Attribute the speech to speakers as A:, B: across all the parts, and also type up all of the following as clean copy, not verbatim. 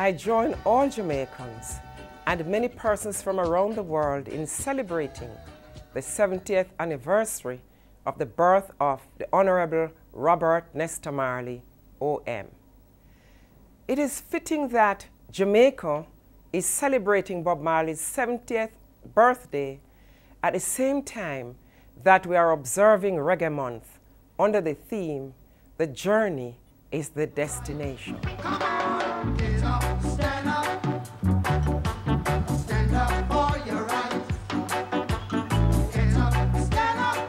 A: I join all Jamaicans and many persons from around the world in celebrating the 70th anniversary of the birth of the Honorable Robert Nesta Marley, OM. It is fitting that Jamaica is celebrating Bob Marley's 70th birthday at the same time that we are observing Reggae Month under the theme, "The Journey is the Destination."
B: Come on, get up, stand up. Stand up for your rights. Get up, stand up.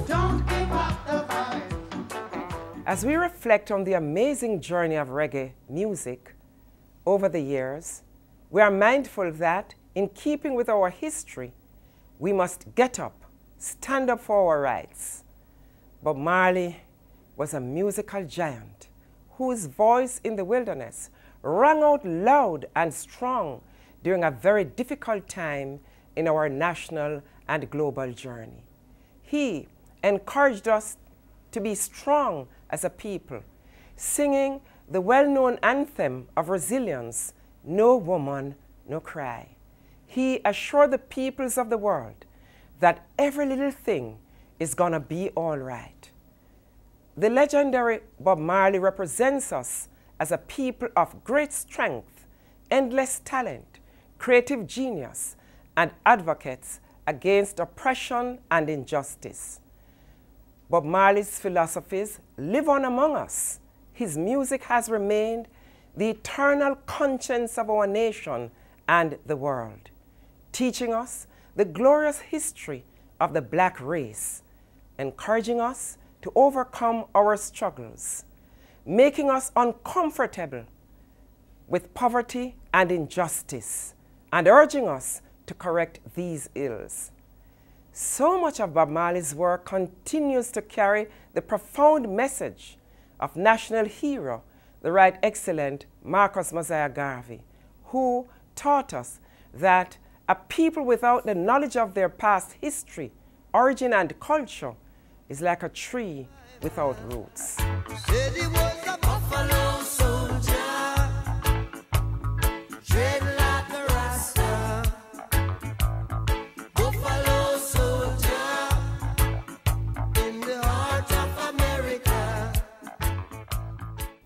B: Don't give up the fight.
A: As we reflect on the amazing journey of reggae music over the years, we are mindful that, in keeping with our history, we must get up, stand up for our rights. Bob Marley was a musical giant whose voice in the wilderness rang out loud and strong during a very difficult time in our national and global journey. He encouraged us to be strong as a people, singing the well-known anthem of resilience, "No woman, no cry." He assured the peoples of the world that every little thing is gonna be all right. The legendary Bob Marley represents us as a people of great strength, endless talent, creative genius, and advocates against oppression and injustice. Bob Marley's philosophies live on among us. His music has remained the eternal conscience of our nation and the world, teaching us the glorious history of the black race, encouraging us to overcome our struggles, making us uncomfortable with poverty and injustice, and urging us to correct these ills. So much of Bob Marley's work continues to carry the profound message of national hero, the Right Excellent Marcus Mosiah Garvey, who taught us that a people without the knowledge of their past history, origin, and culture is like a tree without roots.
B: Said he was a buffalo soldier, dread like a rasta. Buffalo soldier in the heart of America.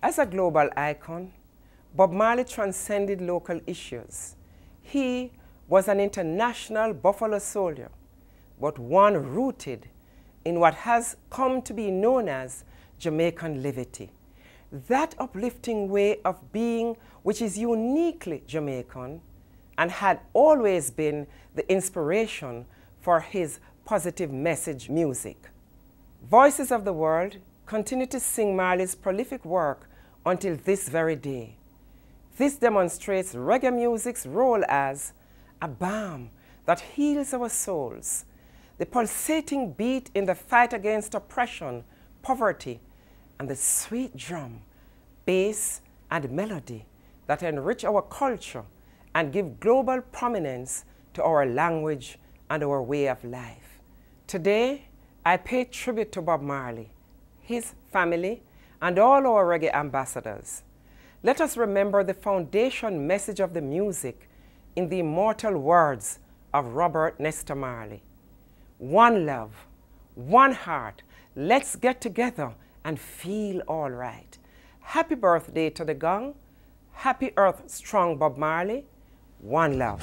A: As a global icon, Bob Marley transcended local issues. He was an international buffalo soldier, but one rooted in what has come to be known as Jamaican levity. That uplifting way of being which is uniquely Jamaican and had always been the inspiration for his positive message music. Voices of the world continue to sing Marley's prolific work until this very day. This demonstrates reggae music's role as a balm that heals our souls, the pulsating beat in the fight against oppression, poverty, and the sweet drum, bass, and melody that enrich our culture and give global prominence to our language and our way of life. Today, I pay tribute to Bob Marley, his family, and all our reggae ambassadors. Let us remember the foundation message of the music in the immortal words of Robert Nesta Marley. One love, one heart, let's get together and feel all right. Happy birthday to the gang. Happy Earth Strong Bob Marley. One love.